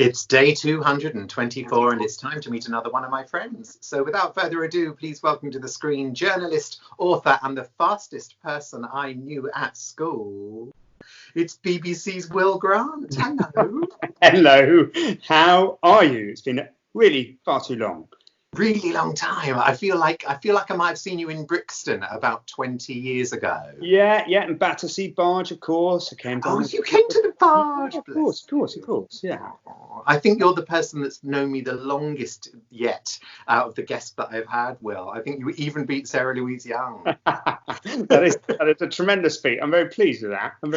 It's day 224 and it's time to meet another one of my friends. So without further ado, please welcome to the screen journalist, author and the fastest person I knew at school. It's BBC's Will Grant. Hello. Hello. How are you? It's been really far too long. Really long time. I feel like I might have seen you in Brixton about 20 years ago. Yeah, and Battersea Barge, of course. I came down. Oh, you came to the barge. Of course. Yeah. I think you're the person that's known me the longest yet out of the guests that I've had, Will. I think you even beat Sarah Louise Young. that is a tremendous feat. I'm very pleased with that. I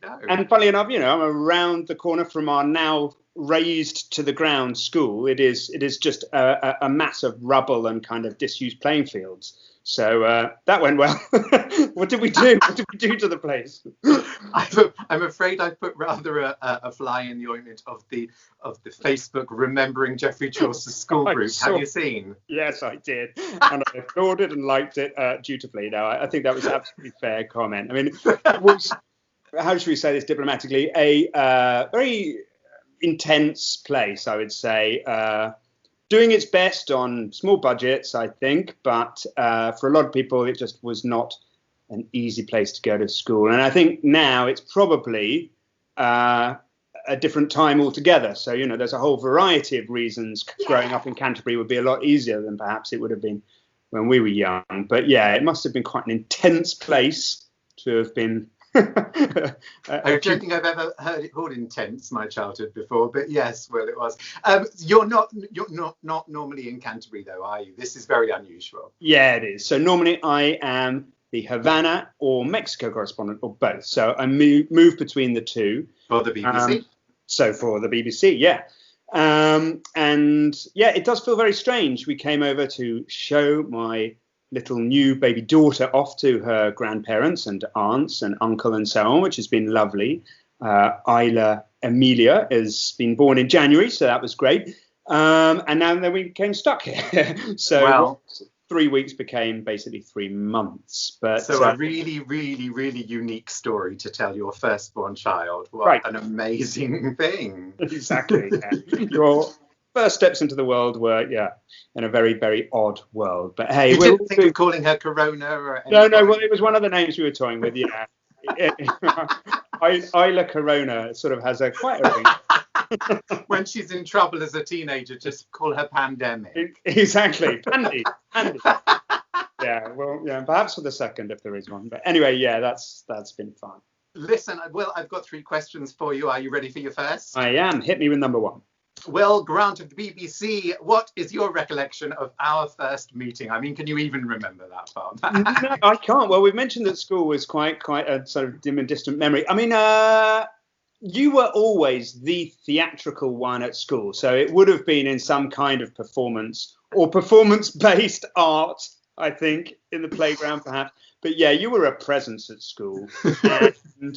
know. And funnily enough, I'm around the corner from our now razed to the ground school. It is just a mass of rubble and kind of disused playing fields. So that went well. What did we do? What did we do to the place? I'm afraid I put rather a fly in the ointment of the Facebook remembering Geoffrey Chaucer's school group. Have you seen? Yes, I did, and I applauded and liked it dutifully. Now, I think that was an absolutely fair comment. I mean, it was, how should we say this diplomatically, a very intense place, I would say. Doing its best on small budgets, I think, but for a lot of people, it just was not an easy place to go to school. And I think now it's probably a different time altogether. So, there's a whole variety of reasons growing up in Canterbury would be a lot easier than perhaps it would have been when we were young. But yeah, it must have been quite an intense place to have been. I don't think I've ever heard it called intense my childhood before, but yes, well, it was. You're not normally in Canterbury though, are you? This is very unusual. Yeah, it is. So normally I am the Havana or Mexico correspondent, or both. So I move between the two. For the BBC. So for the BBC, yeah. And yeah, it does feel very strange. We came over to show my little new baby daughter off to her grandparents and aunts and uncle and so on, which has been lovely. Isla Emilia has been born in January, so that was great. And now then we became stuck here. So 3 weeks became basically 3 months. But so a really, really, really unique story to tell your firstborn child. What an amazing thing. Exactly. Yeah. Your first steps into the world were, in a very, very odd world. But hey, you didn't think of calling her Corona or anything? No. Well, it was one of the names we were toying with. Yeah, Isla Corona sort of has quite a ring. When she's in trouble as a teenager, just call her Pandemic. Exactly, Pandy. Perhaps for the second if there is one. But anyway, that's been fun. Listen, Will, I've got 3 questions for you. Are you ready for your first? I am. Hit me with number 1. Will Grant of the BBC, what is your recollection of our first meeting? I mean, can you even remember that far back? No, I can't. Well, we've mentioned that school was quite a sort of dim and distant memory. I mean, you were always the theatrical one at school, so it would have been in some kind of performance or performance-based art, I think, in the playground perhaps. But yeah, you were a presence at school. And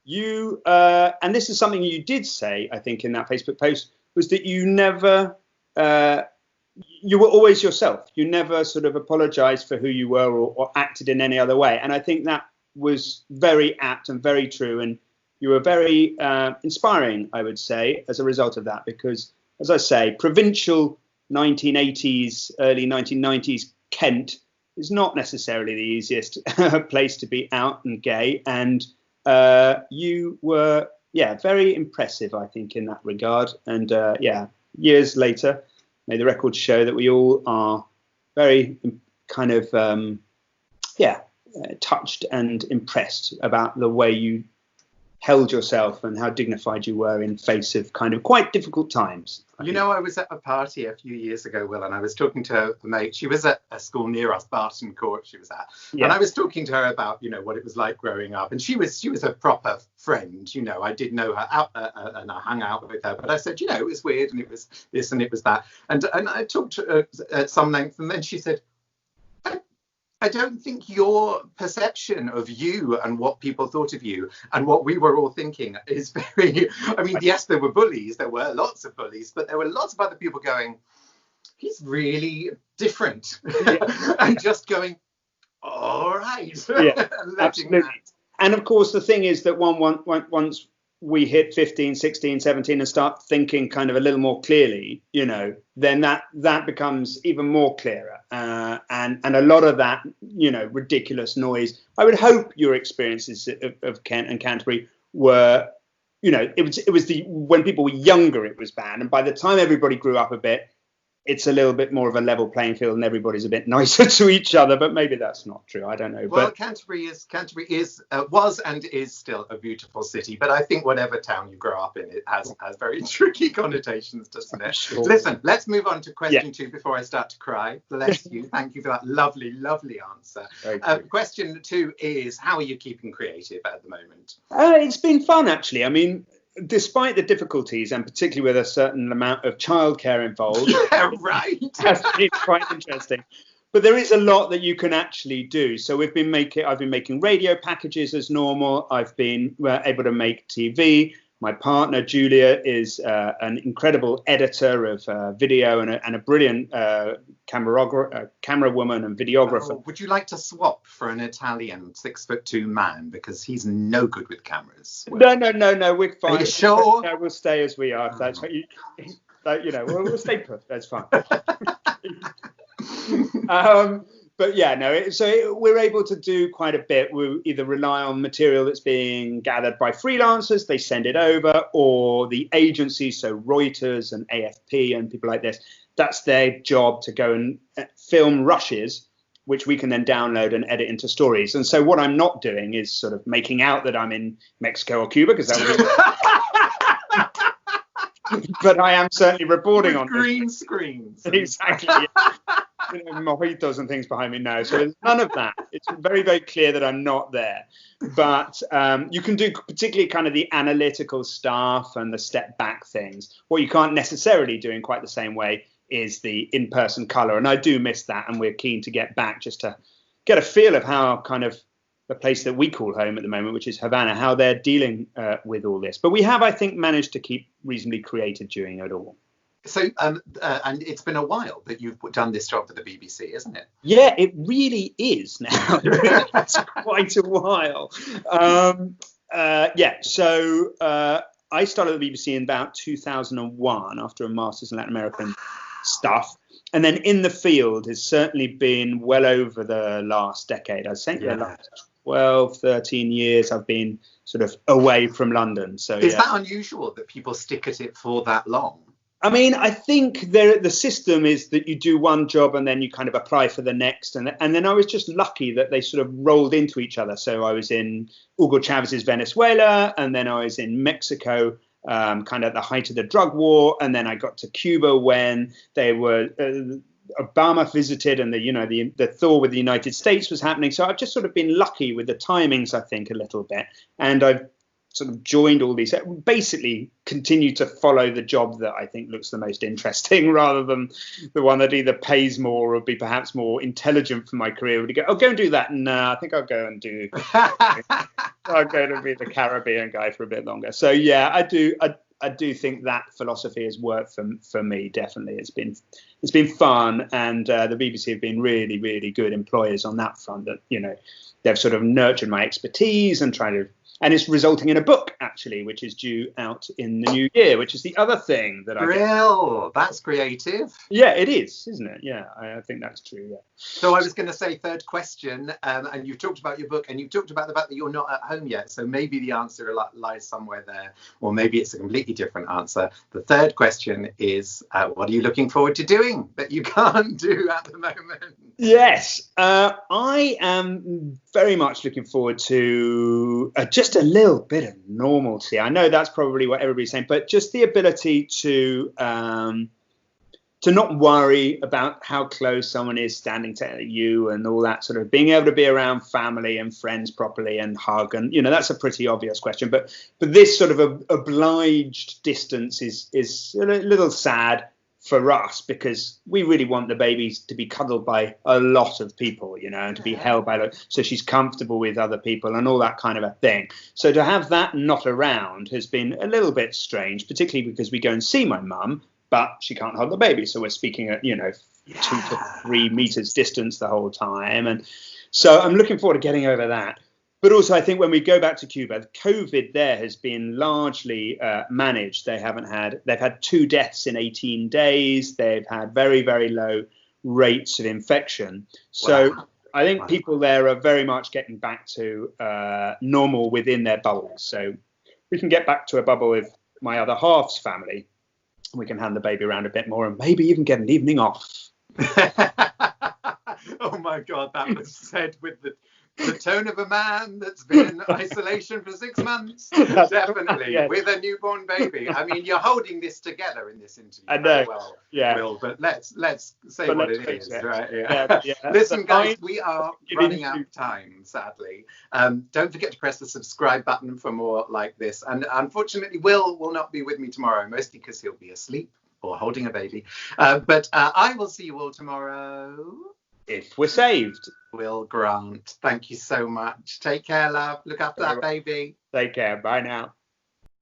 you, and this is something you did say, I think, in that Facebook post, was that you never, you were always yourself. You never sort of apologized for who you were or acted in any other way. And I think that was very apt and very true. And you were very inspiring, I would say, as a result of that. Because, as I say, provincial 1980s, early 1990s Kent is not necessarily the easiest place to be out and gay. And you were... very impressive, I think, in that regard. And years later, may the records show that we all are very kind of, touched and impressed about the way you held yourself and how dignified you were in face of kind of quite difficult times. I was at a party a few years ago, Will, and I was talking to a mate. She was at a school near us, Barton Court, she was at. Yeah. And I was talking to her about, what it was like growing up. And she was a proper friend, I did know her out and I hung out with her. But I said, it was weird and it was this and it was that. And I talked to her at some length and then she said, I don't think your perception of you and what people thought of you and what we were all thinking is very... I mean, yes, there were bullies. There were lots of bullies, but there were lots of other people going, he's really different. Yeah. And just going, all right. Yeah, absolutely. And of course, the thing is that once we hit 15, 16, 17 and start thinking kind of a little more clearly, then that becomes even more clearer. And a lot of that, ridiculous noise, I would hope your experiences of Kent and Canterbury were, it was when people were younger, it was bad. And by the time everybody grew up a bit, it's a little bit more of a level playing field and everybody's a bit nicer to each other, but maybe that's not true. I don't know. Well, but Canterbury was and is still a beautiful city, but I think whatever town you grow up in, it has very tricky connotations, doesn't it? Sure. Listen, let's move on to question 2 before I start to cry. Bless you. Thank you for that lovely, lovely answer. Question 2 is, how are you keeping creative at the moment? It's been fun, actually. I mean, despite the difficulties, and particularly with a certain amount of childcare involved, right, has been quite interesting. But there is a lot that you can actually do. So I've been making radio packages as normal. I've been able to make TV. My partner Julia is an incredible editor of video and a brilliant camera woman and videographer. Oh, would you like to swap for an Italian 6'2" man, because he's no good with cameras? Well, no, we're fine. Are you sure? No, we'll stay as we are. That's what we'll stay put. That's fine. But yeah, no. So we're able to do quite a bit. We either rely on material that's being gathered by freelancers, they send it over, or the agencies, so Reuters and AFP and people like this. That's their job to go and film rushes, which we can then download and edit into stories. And so what I'm not doing is sort of making out that I'm in Mexico or Cuba, because that would be. But I am certainly reporting on green screens. Exactly. Mojitos and things behind me now. So there's none of that. It's very, very clear that I'm not there. But you can do particularly kind of the analytical stuff and the step back things. What you can't necessarily do in quite the same way is the in-person colour. And I do miss that. And we're keen to get back just to get a feel of how kind of the place that we call home at the moment, which is Havana, how they're dealing with all this. But we have, I think, managed to keep reasonably creative during it all. So, and it's been a while that you've done this job for the BBC, isn't it? Yeah, it really is now. It's quite a while. So I started at the BBC in about 2001 after a master's in Latin American stuff. And then in the field has certainly been well over the last decade. I think the last 12, 13 years I've been sort of away from London. So is that unusual that people stick at it for that long? I mean, I think the system is that you do one job and then you kind of apply for the next. And then I was just lucky that they sort of rolled into each other. So I was in Hugo Chavez's Venezuela, and then I was in Mexico, kind of at the height of the drug war. And then I got to Cuba when they were Obama visited, and the thaw with the United States was happening. So I've just sort of been lucky with the timings, I think, a little bit. And I've sort of joined all these, basically continue to follow the job that I think looks the most interesting, rather than the one that either pays more or would be perhaps more intelligent for my career. Would go, go and do that? No, I think I'll go and do. I'll go to be the Caribbean guy for a bit longer. So yeah, I do think that philosophy has worked for me. Definitely, it's been fun, and the BBC have been really, really good employers on that front. That they've sort of nurtured my expertise and tried to. And it's resulting in a book, actually, which is due out in the new year, which is the other thing that that's creative. Yeah, it is, isn't it? Yeah, I think that's true, yeah. So I was going to say third question, and you've talked about your book, and you've talked about the fact that you're not at home yet. So maybe the answer lies somewhere there, or maybe it's a completely different answer. The third question is, what are you looking forward to doing that you can't do at the moment? Yes, I am very much looking forward to just a little bit of normalcy. I know that's probably what everybody's saying, but just the ability to not worry about how close someone is standing to you and all that, sort of being able to be around family and friends properly and hug. And, that's a pretty obvious question. But this sort of obliged distance is a little sad for us, because we really want the babies to be cuddled by a lot of people, and to be held by, so she's comfortable with other people and all that kind of a thing. So to have that not around has been a little bit strange, particularly because we go and see my mum, but she can't hold the baby. So we're speaking at, 2 to 3 meters distance the whole time. And so I'm looking forward to getting over that. But also, I think when we go back to Cuba, COVID there has been largely managed. They've had 2 deaths in 18 days. They've had very, very low rates of infection. So Wow. I think people there are very much getting back to normal within their bubbles. So we can get back to a bubble with my other half's family. We can hand the baby around a bit more and maybe even get an evening off. Oh my God, that was said with the tone of a man that's been in isolation for 6 months. Definitely, yes. With a newborn baby. I mean, you're holding this together in this interview. I know. Well, yeah. Will, but let's say what it is, right? Yeah. Listen, guys, we are running out of time, sadly. Don't forget to press the subscribe button for more like this. And unfortunately, Will not be with me tomorrow, mostly because he'll be asleep or holding a baby. But I will see you all tomorrow. If we're saved. Will Grant, thank you so much. Take care, love. Look after that baby. Take care. Bye now.